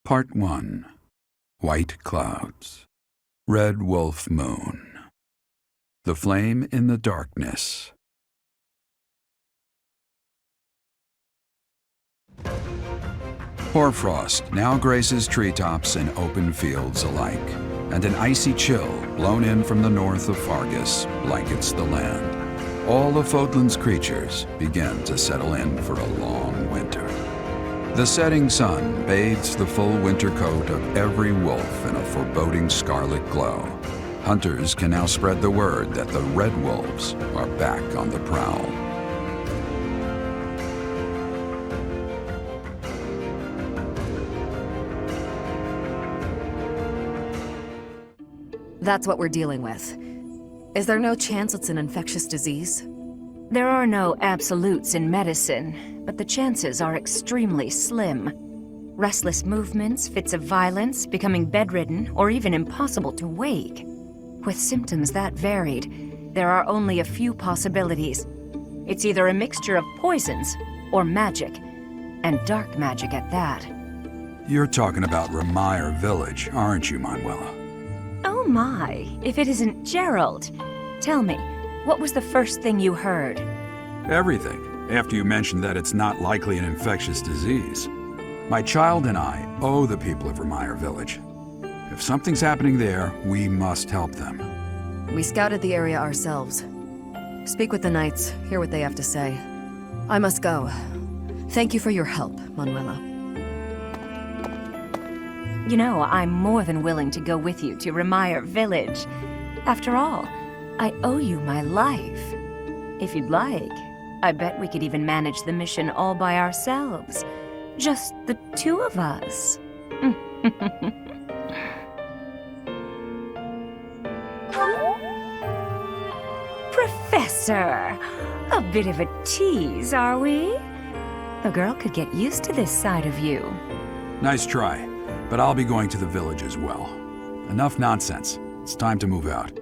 Part 1. White Clouds. Red Wolf Moon. The Flame in the Darkness. Hoarfrost now graces treetops and open fields alike, and an icy chill blown in from the north of Fargus blankets the land. All of Fodlan's creatures begin to settle in for a long winter. The setting sun bathes the full winter coat of every wolf in a foreboding scarlet glow. Hunters can now spread the word that the red wolves are back on the prowl. That's what we're dealing with. Is there no chance it's an infectious disease? There are no absolutes in medicine, but the chances are extremely slim. Restless movements, fits of violence, becoming bedridden, or even impossible to wake. With symptoms that varied, there are only a few possibilities. It's either a mixture of poisons or magic, and dark magic at that. You're talking about Remire Village, aren't you, Manuela? Oh my, if it isn't Gerald. Tell me, what was the first thing you heard? Everything, after you mentioned that it's not likely an infectious disease. My child and I owe the people of Remire Village. If something's happening there, we must help them. We scouted the area ourselves. Speak with the knights, hear what they have to say. I must go. Thank you for your help, Manuela. You know, I'm more than willing to go with you to Remire Village. After all, I owe you my life. If you'd like, I bet we could even manage the mission all by ourselves. Just the two of us. Professor! A bit of a tease, are we? A girl could get used to this side of you. Nice try, but I'll be going to the village as well. Enough nonsense. It's time to move out.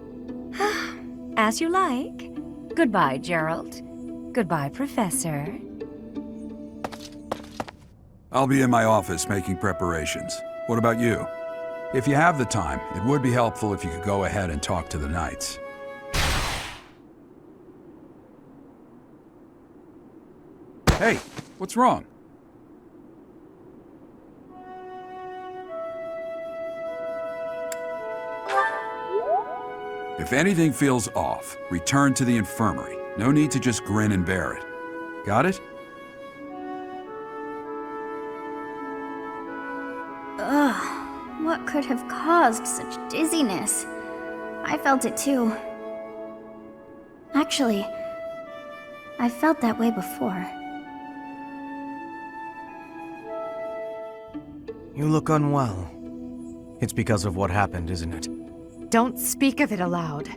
As you like. Goodbye, Gerald. Goodbye, Professor. I'll be in my office making preparations. What about you? If you have the time, it would be helpful if you could go ahead and talk to the knights. Hey, what's wrong? If anything feels off, return to the infirmary. No need to just grin and bear it. Got it? Ugh, what could have caused such dizziness? I felt it too. Actually, I felt that way before. You look unwell. It's because of what happened, isn't it? Don't speak of it aloud.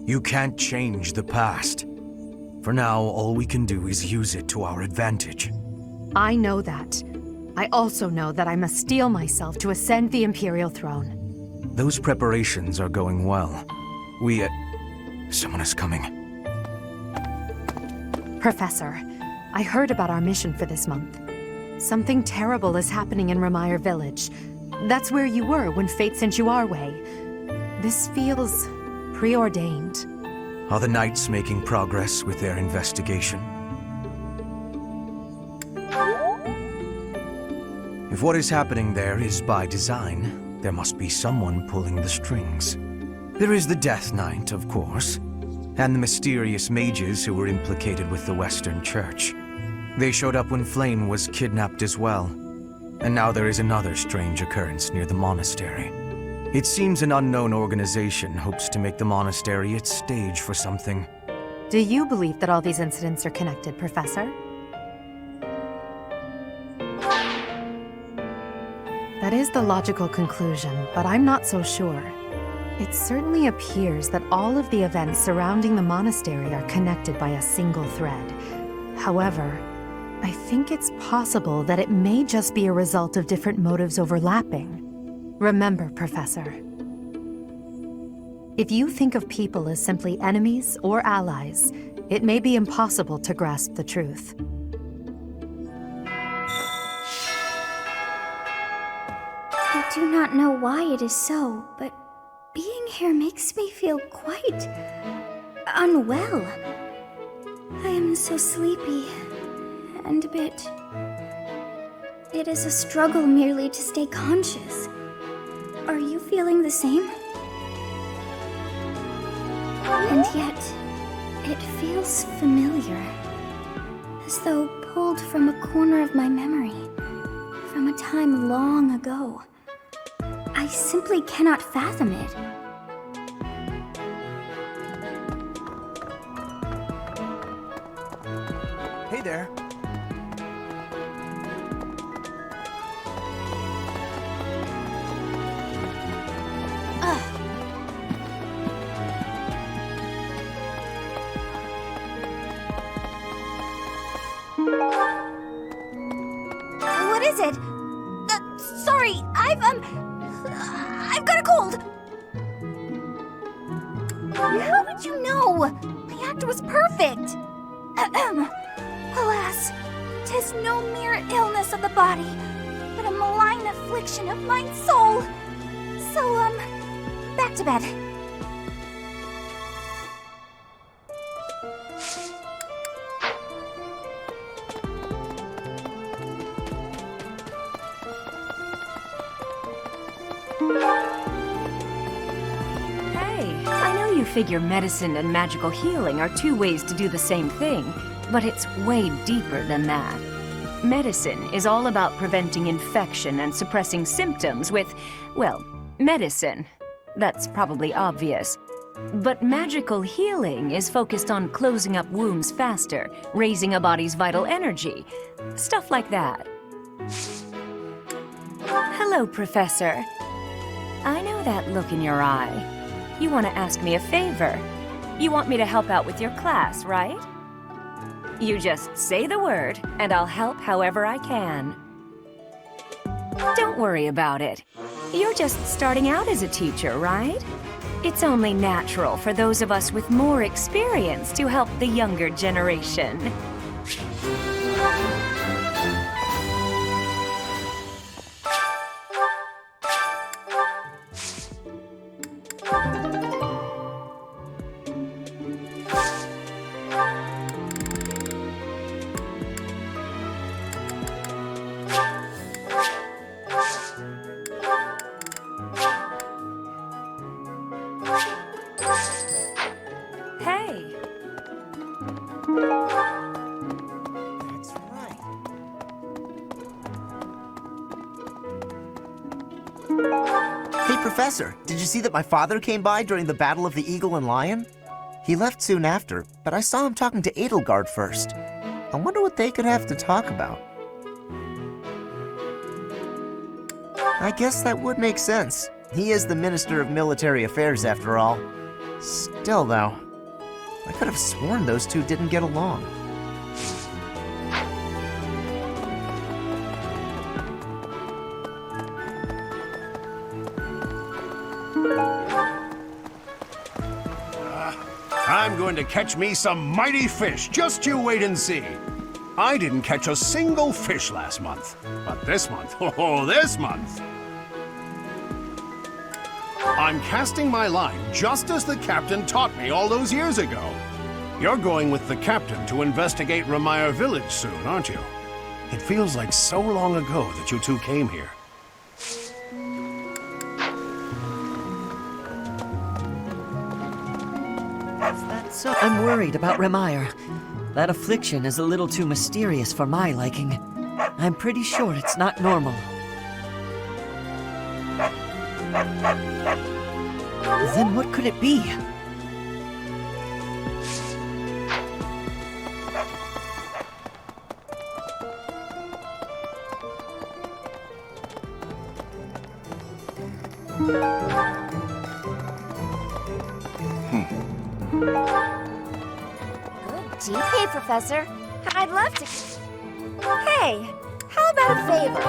You can't change the past. For now, all we can do is use it to our advantage. I know that. I also know that I must steel myself to ascend the Imperial throne. Those preparations are going well. Someone is coming. Professor, I heard about our mission for this month. Something terrible is happening in Remire Village. That's where you were when fate sent you our way. This feels preordained. Are the knights making progress with their investigation? If what is happening there is by design, there must be someone pulling the strings. There is the Death Knight, of course, and the mysterious mages who were implicated with the Western Church. They showed up when Flame was kidnapped as well. And now there is another strange occurrence near the monastery. It seems an unknown organization hopes to make the monastery its stage for something. Do you believe that all these incidents are connected, Professor? That is the logical conclusion, but I'm not so sure. It certainly appears that all of the events surrounding the monastery are connected by a single thread. However, I think it's possible that it may just be a result of different motives overlapping. Remember, Professor, if you think of people as simply enemies or allies, it may be impossible to grasp the truth. do not know why it is so, but being here makes me feel quite unwell. I am so sleepy and a bit... It is a struggle merely to stay conscious. Are you feeling the same? And yet, it feels familiar, as though pulled from a corner of my memory, from a time long ago. I simply cannot fathom it. Hey there. What is it? Sorry, I've got a cold! How would you know? My act was perfect! Alas, 'tis no mere illness of the body, but a malign affliction of my soul. So, back to bed. Hey, I know you figure medicine and magical healing are two ways to do the same thing, but it's way deeper than that. Medicine is all about preventing infection and suppressing symptoms with, well, medicine. That's probably obvious. But magical healing is focused on closing up wounds faster, raising a body's vital energy, stuff like that. Hello, Professor. I know that look in your eye. You want to ask me a favor. You want me to help out with your class, right? You just say the word, and I'll help however I can. Don't worry about it. You're just starting out as a teacher, right? It's only natural for those of us with more experience to help the younger generation. Hey! That's right. Hey, Professor, did you see that my father came by during the Battle of the Eagle and Lion? He left soon after, but I saw him talking to Edelgard first. I wonder what they could have to talk about. I guess that would make sense. He is the Minister of Military Affairs, after all. Still, though, I could have sworn those two didn't get along. I'm going to catch me some mighty fish. Just you wait and see. I didn't catch a single fish last month. But this month, oh, this month! I'm casting my line just as the captain taught me all those years ago. You're going with the captain to investigate Remire village soon, aren't you? It feels like so long ago that you two came here. So I'm worried about Remire. That affliction is a little too mysterious for my liking. I'm pretty sure it's not normal. Then what could it be? Good GP, Professor. I'd love to... Hey, how about a favor?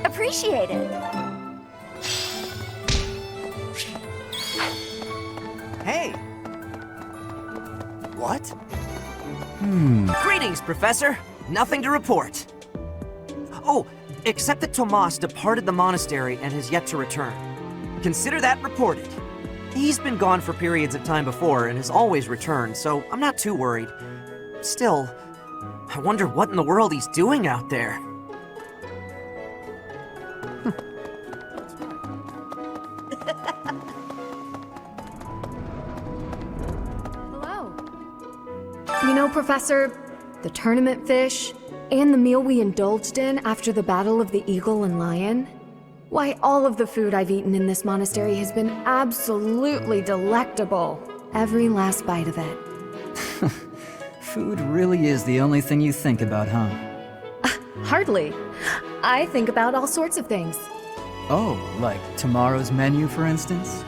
Appreciate it. Hey! What? Greetings, Professor. Nothing to report. Oh, except that Tomas departed the monastery and has yet to return. Consider that reported. He's been gone for periods of time before and has always returned, so I'm not too worried. Still, I wonder what in the world he's doing out there. Hello. You know, Professor, the tournament fish and the meal we indulged in after the Battle of the Eagle and Lion? Why, all of the food I've eaten in this monastery has been absolutely delectable. Every last bite of it. Food really is the only thing you think about, huh? Hardly. I think about all sorts of things. Oh, like tomorrow's menu, for instance?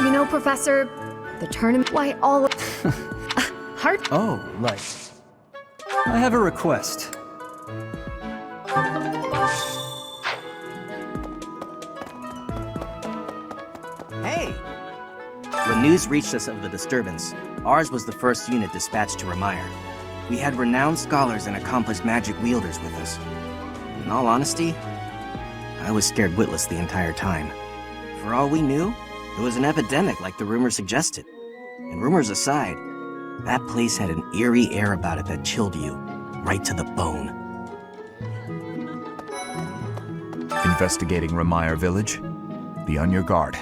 You know, Professor, the tournament. Why, all of. Oh, like... I have a request. Hey! When news reached us of the disturbance, ours was the first unit dispatched to Remire. We had renowned scholars and accomplished magic wielders with us. In all honesty, I was scared witless the entire time. For all we knew, it was an epidemic like the rumors suggested. And rumors aside, that place had an eerie air about it that chilled you, right to the bone. Investigating Remire Village? Be on your guard.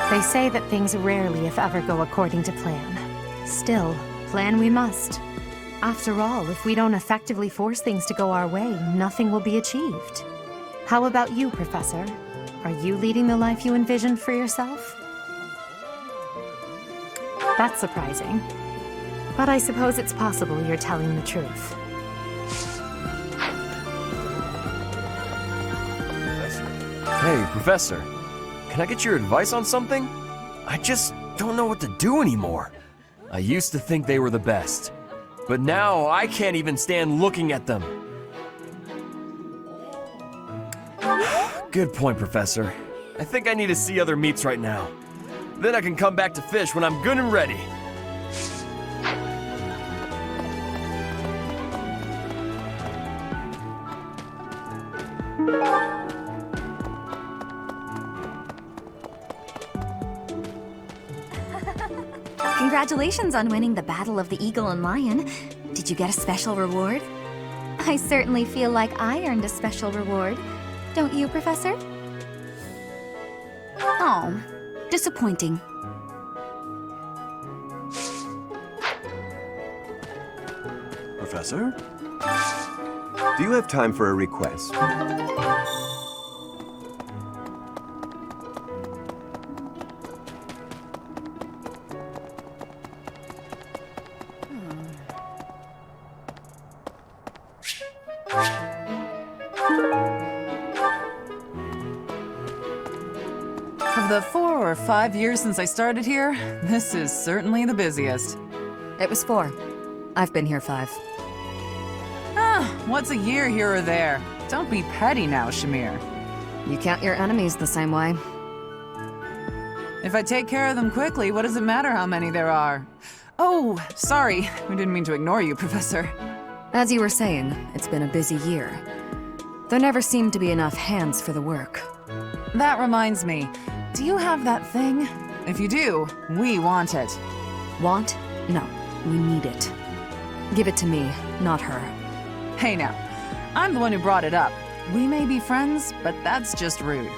They say that things rarely, if ever, go according to plan. Still, plan we must. After all, if we don't effectively force things to go our way, nothing will be achieved. How about you, Professor? Are you leading the life you envisioned for yourself? That's surprising. But I suppose it's possible you're telling the truth. Hey, Professor. Can I get your advice on something? I just don't know what to do anymore. I used to think they were the best, but now I can't even stand looking at them. Good point, Professor. I think I need to see other meats right now. Then I can come back to fish when I'm good and ready. Congratulations on winning the Battle of the Eagle and Lion. Did you get a special reward? I certainly feel like I earned a special reward. Don't you, Professor? Oh, disappointing. Professor? Do you have time for a request? Of the 4 or 5 years since I started here, this is certainly the busiest. It was 4. I've been here 5. What's a year here or there? Don't be petty now, Shamir. You count your enemies the same way. If I take care of them quickly, what does it matter how many there are? Oh, sorry. We didn't mean to ignore you, Professor. As you were saying, it's been a busy year. There never seemed to be enough hands for the work. That reminds me. Do you have that thing? If you do, we want it. Want? No, we need it. Give it to me, not her. Hey now, I'm the one who brought it up. We may be friends, but that's just rude.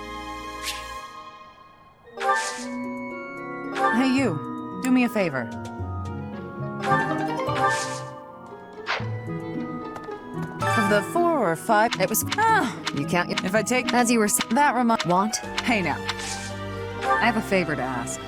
Hey you, do me a favor. Of the 4 or 5, it was. You count. If I take as you were. That want. Hey now, I have a favor to ask.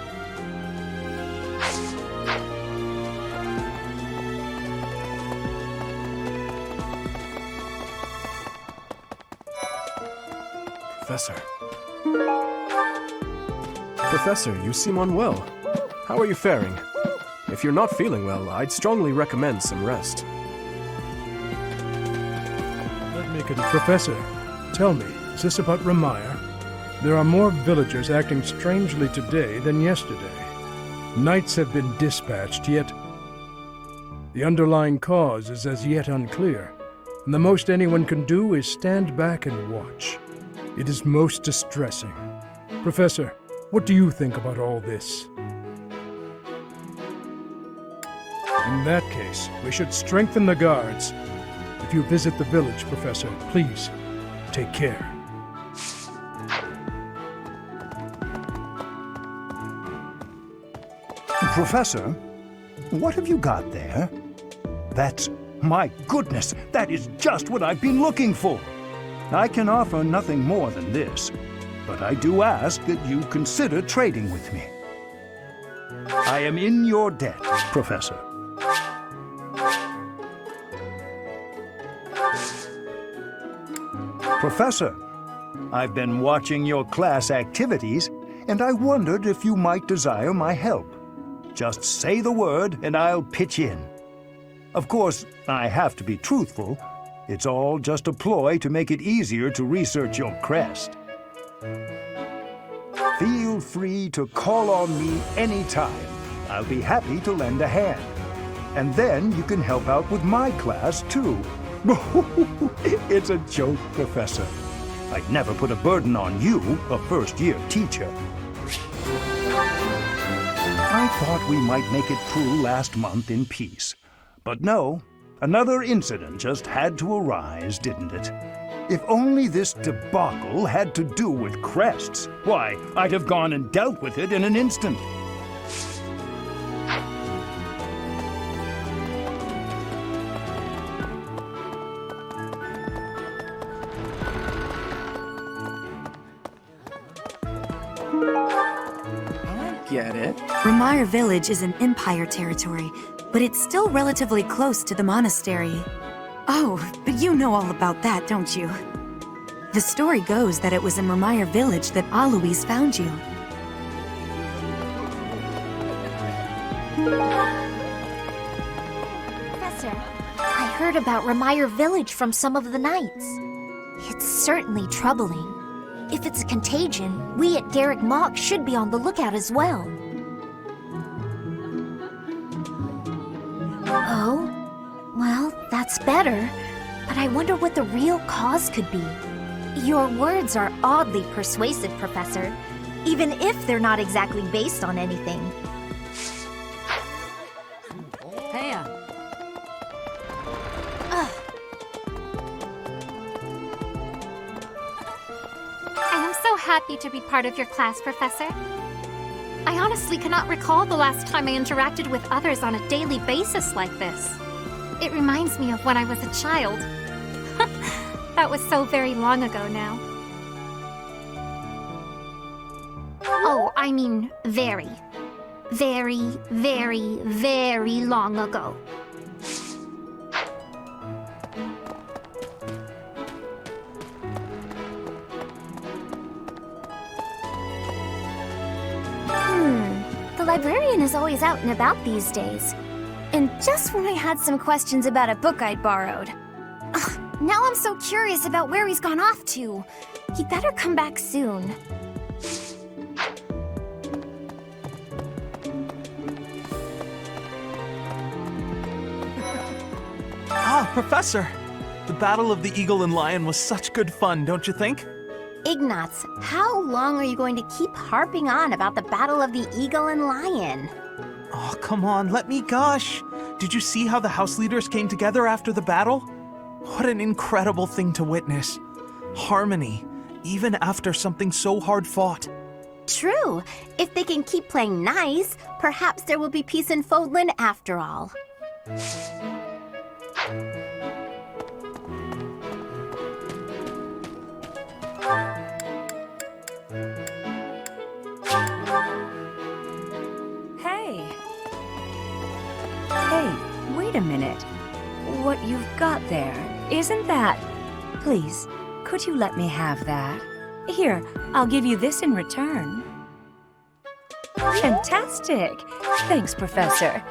Professor, you seem unwell. How are you faring? If you're not feeling well, I'd strongly recommend some rest. Let me Professor, tell me, is this about Remire? There are more villagers acting strangely today than yesterday. Knights have been dispatched, yet the underlying cause is as yet unclear, and the most anyone can do is stand back and watch. It is most distressing. Professor, what do you think about all this? In that case, we should strengthen the guards. If you visit the village, Professor, please take care. Professor, what have you got there? My goodness, that is just what I've been looking for. I can offer nothing more than this, but I do ask that you consider trading with me. I am in your debt, Professor. Professor, I've been watching your class activities, and I wondered if you might desire my help. Just say the word, and I'll pitch in. Of course, I have to be truthful. It's all just a ploy to make it easier to research your crest. Feel free to call on me anytime. I'll be happy to lend a hand. And then you can help out with my class, too. It's a joke, Professor. I'd never put a burden on you, a first-year teacher. I thought we might make it through last month in peace. But no, another incident just had to arise, didn't it? If only this debacle had to do with crests, why, I'd have gone and dealt with it in an instant. Get it? Remire Village is in Empire territory, but it's still relatively close to the monastery. Oh, but you know all about that, don't you? The story goes that it was in Remire Village that Alois found you. Professor, I heard about Remire Village from some of the knights. It's certainly troubling. If it's a contagion, we at Garrick Mock should be on the lookout as well. Oh? Well, that's better. But I wonder what the real cause could be. Your words are oddly persuasive, Professor, even if they're not exactly based on anything. Hey, I am so happy to be part of your class, Professor. I honestly cannot recall the last time I interacted with others on a daily basis like this. It reminds me of when I was a child. That was so very long ago now. Oh, I mean very, very, very, very long ago. The librarian is always out and about these days. And just when I had some questions about a book I'd borrowed. Ugh, now I'm so curious about where he's gone off to. He'd better come back soon. Ah, Professor! The Battle of the Eagle and Lion was such good fun, don't you think? Ignatz, how long are you going to keep harping on about the Battle of the Eagle and Lion? Oh, come on, let me gush! Did you see how the house leaders came together after the battle? What an incredible thing to witness. Harmony, even after something so hard fought. True. If they can keep playing nice, perhaps there will be peace in Fodlan after all. Hey, wait a minute. What you've got there, isn't that... Please, could you let me have that? Here, I'll give you this in return. Fantastic! Thanks, Professor.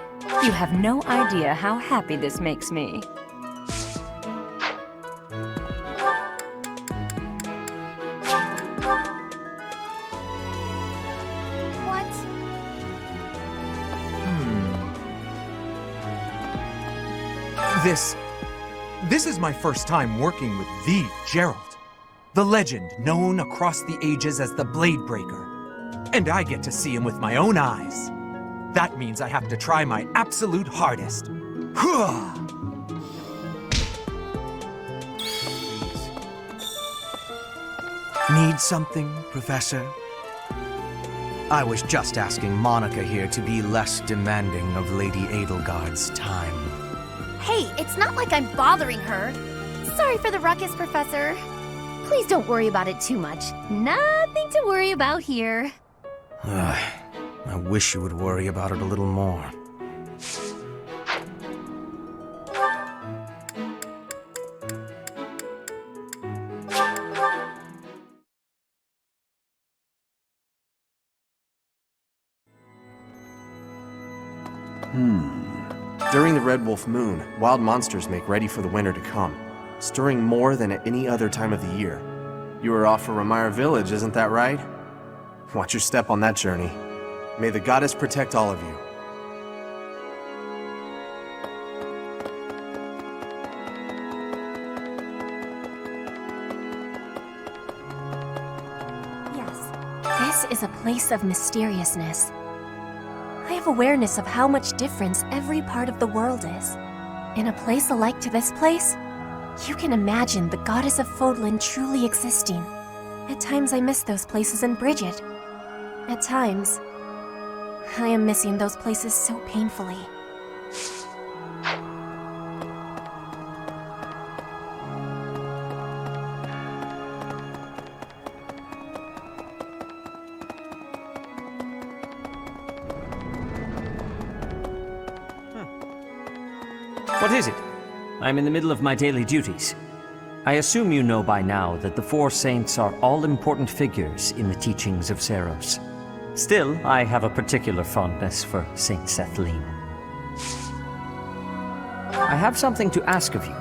You have no idea how happy this makes me. This is my first time working with the Gerald, the legend known across the ages as the Blade Breaker. And I get to see him with my own eyes. That means I have to try my absolute hardest. Need something, Professor? I was just asking Monica here to be less demanding of Lady Edelgard's time. Hey, it's not like I'm bothering her. Sorry for the ruckus, Professor. Please don't worry about it too much. Nothing to worry about here. I wish you would worry about it a little more. During the Red Wolf Moon, wild monsters make ready for the winter to come, stirring more than at any other time of the year. You are off for Remire Village, isn't that right? Watch your step on that journey. May the goddess protect all of you. Yes, this is a place of mysteriousness. I have awareness of how much difference every part of the world is. In a place alike to this place, you can imagine the goddess of Fodlan truly existing. At times I miss those places in Bridget. At times, I am missing those places so painfully. What is it? I'm in the middle of my daily duties. I assume you know by now that the four saints are all-important figures in the teachings of Seros. Still, I have a particular fondness for Saint Sethlin. I have something to ask of you.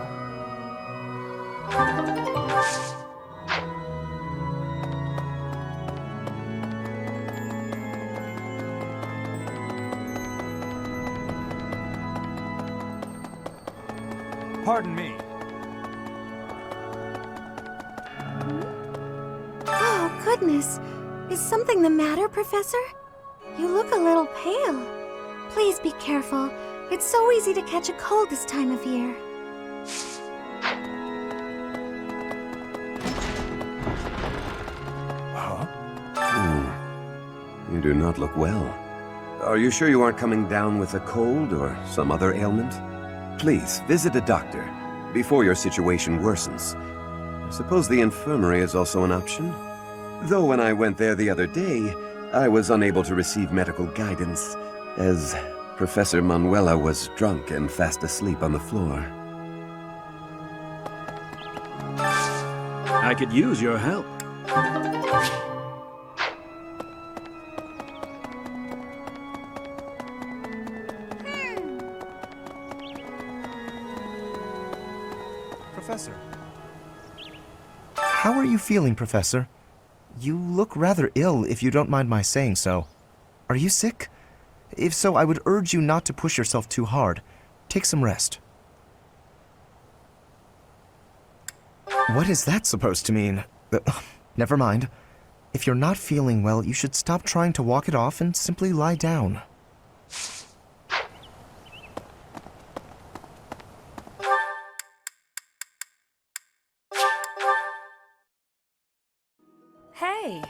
Pardon me. Oh, goodness. Is something the matter, Professor? You look a little pale. Please be careful. It's so easy to catch a cold this time of year. You do not look well. Are you sure you aren't coming down with a cold or some other ailment? Please, visit a doctor before your situation worsens. I suppose the infirmary is also an option. Though when I went there the other day, I was unable to receive medical guidance, as Professor Manuela was drunk and fast asleep on the floor. I could use your help. Professor. How are you feeling, Professor? You look rather ill, if you don't mind my saying so. Are you sick? If so, I would urge you not to push yourself too hard. Take some rest. What is that supposed to mean? Never mind. If you're not feeling well, you should stop trying to walk it off and simply lie down. Hey!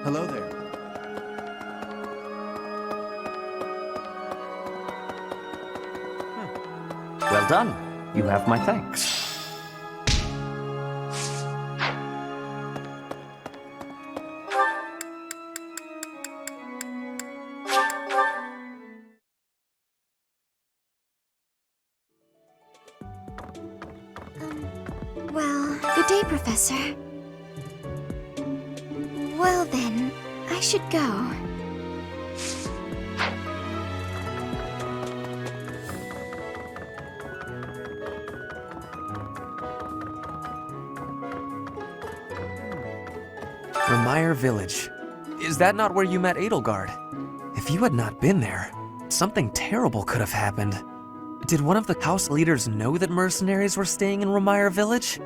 Hello there. Well done. You have my thanks. Well, good day, Professor. Well then, I should go. Remire Village. Is that not where you met Edelgard? If you had not been there, something terrible could have happened. Did one of the house leaders know that mercenaries were staying in Remire Village?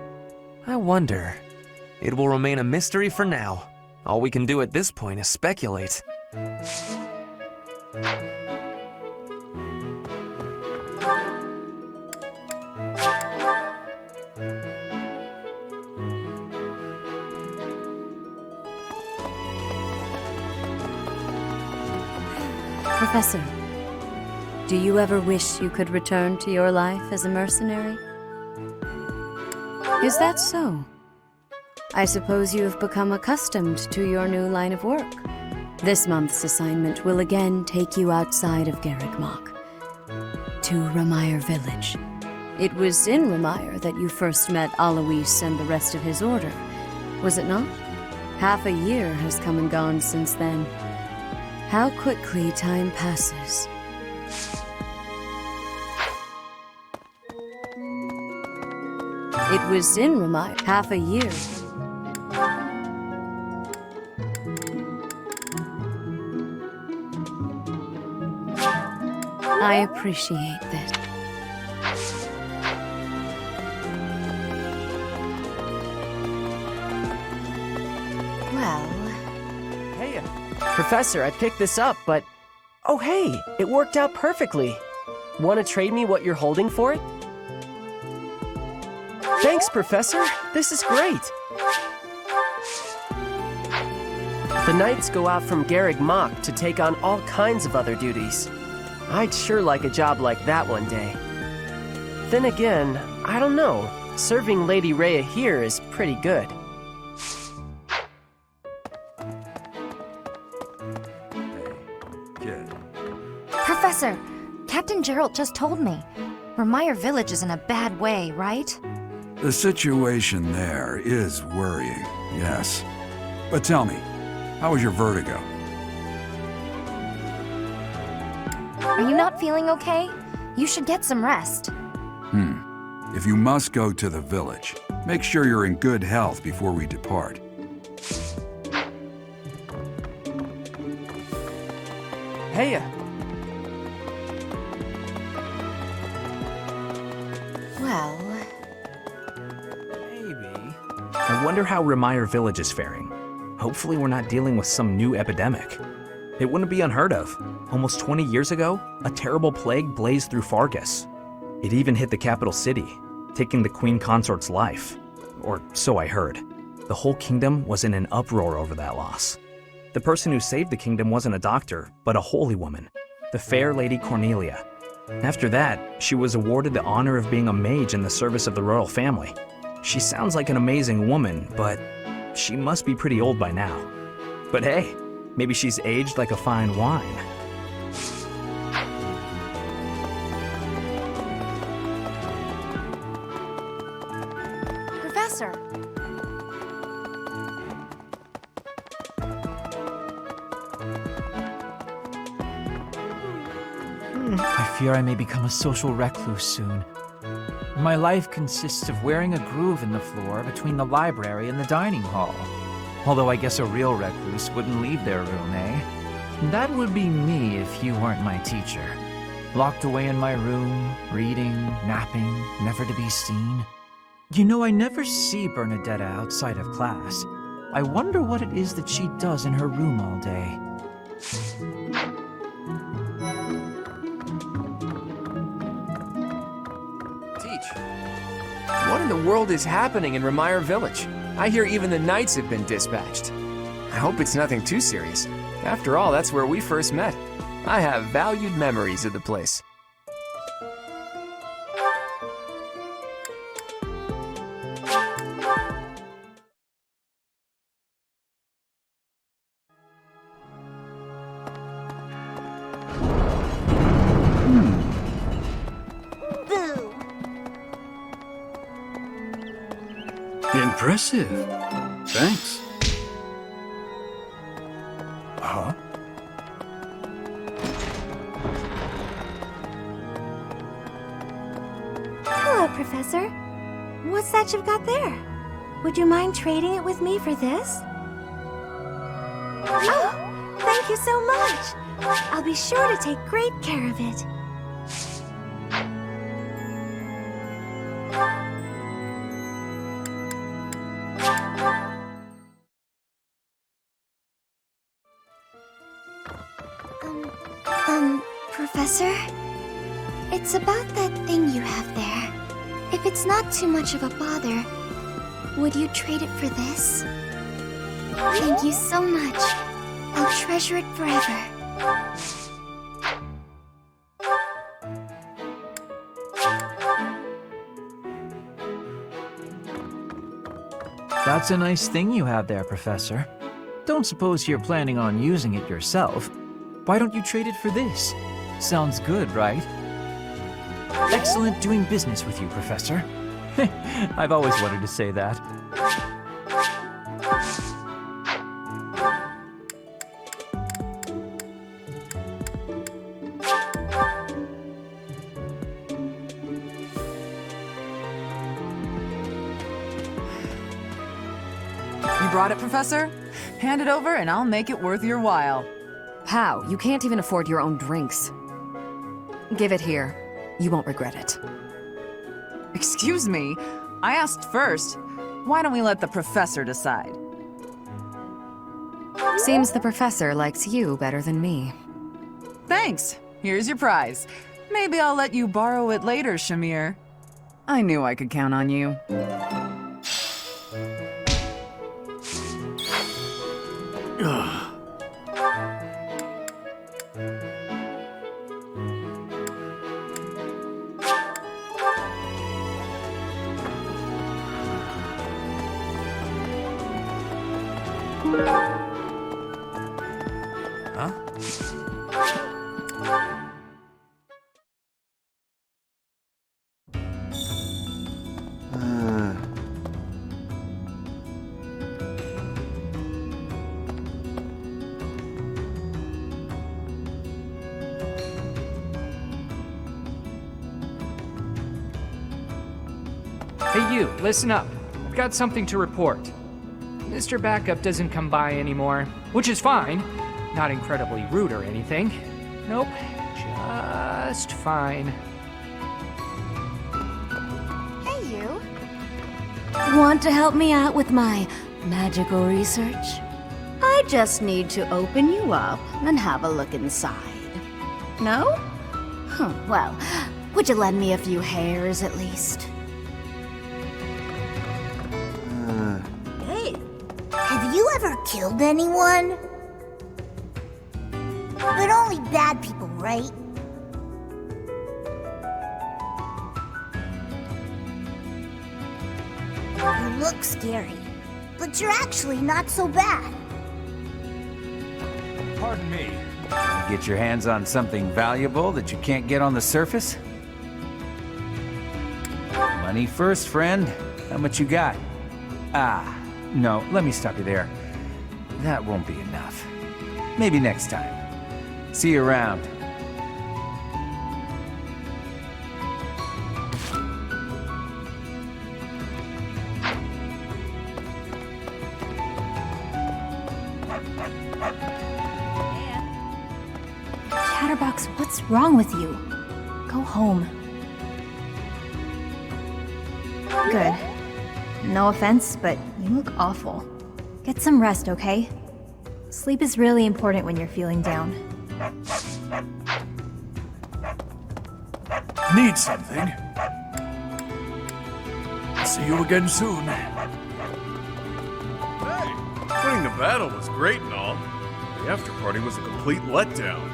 I wonder. It will remain a mystery for now. All we can do at this point is speculate. Professor, do you ever wish you could return to your life as a mercenary? Is that so? I suppose you have become accustomed to your new line of work. This month's assignment will again take you outside of Garrigmach, to Remire Village. It was in Remire that you first met Alois and the rest of his order, was it not? Half a year has come and gone since then. How quickly time passes. It was in Remire half a year. I appreciate this. Well... Hey, Professor, I picked this up, but... Oh hey, it worked out perfectly. Want to trade me what you're holding for it? Thanks, Professor. This is great. The knights go out from Garrigmach to take on all kinds of other duties. I'd sure like a job like that one day. Then again, I don't know. Serving Lady Rhea here is pretty good. Professor, Captain Gerald just told me. Remire Village is in a bad way, right? The situation there is worrying, yes. But tell me, how was your vertigo? Are you not feeling okay? You should get some rest. If you must go to the village, make sure you're in good health before we depart. Hey. Well... Maybe. I wonder how Remire Village is faring. Hopefully we're not dealing with some new epidemic. It wouldn't be unheard of. Almost 20 years ago, a terrible plague blazed through Fargus. It even hit the capital city, taking the queen consort's life. Or so I heard. The whole kingdom was in an uproar over that loss. The person who saved the kingdom wasn't a doctor, but a holy woman, the fair Lady Cornelia. After that, she was awarded the honor of being a mage in the service of the royal family. She sounds like an amazing woman, but she must be pretty old by now. But hey, maybe she's aged like a fine wine. Professor! I fear I may become a social recluse soon. My life consists of wearing a groove in the floor between the library and the dining hall. Although I guess a real recluse wouldn't leave their room, eh? That would be me if you weren't my teacher. Locked away in my room, reading, napping, never to be seen. You know, I never see Bernadetta outside of class. I wonder what it is that she does in her room all day. What in the world is happening in Remire Village? I hear even the knights have been dispatched. I hope it's nothing too serious. After all, that's where we first met. I have valued memories of the place. Impressive. Thanks. Huh? Hello, Professor. What's that you've got there? Would you mind trading it with me for this? Oh, thank you so much. I'll be sure to take great care of it. Professor? It's about that thing you have there. If it's not too much of a bother, would you trade it for this? Thank you so much. I'll treasure it forever. That's a nice thing you have there, Professor. Don't suppose you're planning on using it yourself. Why don't you trade it for this? Sounds good, right? Excellent doing business with you, Professor. I've always wanted to say that. You brought it, Professor? Hand it over and I'll make it worth your while. How? You can't even afford your own drinks. Give it here. You won't regret it. Excuse me, I asked first. Why don't we let the professor decide? Seems the professor likes you better than me. Thanks. Here's your prize. Maybe I'll let you borrow it later, Shamir. I knew I could count on you. Huh? Hey you, listen up. I've got something to report. Mr. Backup doesn't come by anymore, which is fine. Not incredibly rude or anything. Nope, just fine. Hey, you. Want to help me out with my magical research? I just need to open you up and have a look inside. No? Well, would you lend me a few hairs at least? Hey, have you ever killed anyone? But only bad people, right? You look scary, but you're actually not so bad. Pardon me. You get your hands on something valuable that you can't get on the surface? Money first, friend. How much you got? Ah, no, let me stop you there. That won't be enough. Maybe next time. See you around. Chatterbox, what's wrong with you? Go home. Good. No offense, but you look awful. Get some rest, okay? Sleep is really important when you're feeling down. Need something? See you again soon. Hey, winning the battle was great and all. The after party was a complete letdown.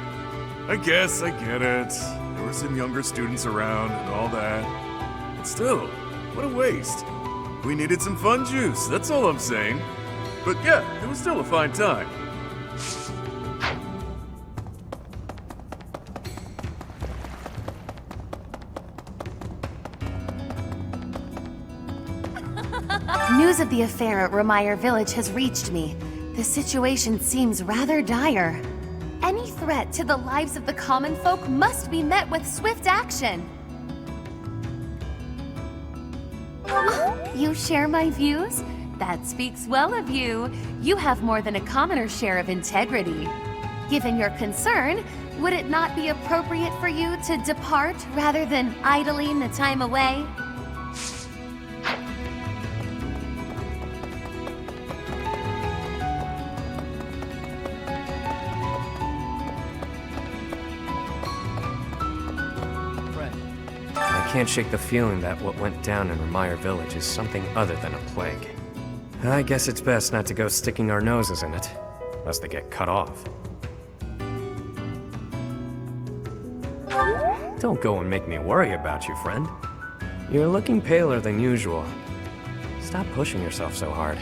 I guess I get it. There were some younger students around and all that. But still, what a waste. We needed some fun juice, that's all I'm saying. But yeah, it was still a fine time. News of the affair at Remire Village has reached me. The situation seems rather dire. Any threat to the lives of the common folk must be met with swift action. You share my views? That speaks well of you. You have more than a commoner's share of integrity. Given your concern, would it not be appropriate for you to depart rather than idling the time away? I can't shake the feeling that what went down in Remire Village is something other than a plague. I guess it's best not to go sticking our noses in it, lest they get cut off. Don't go and make me worry about you, friend. You're looking paler than usual. Stop pushing yourself so hard.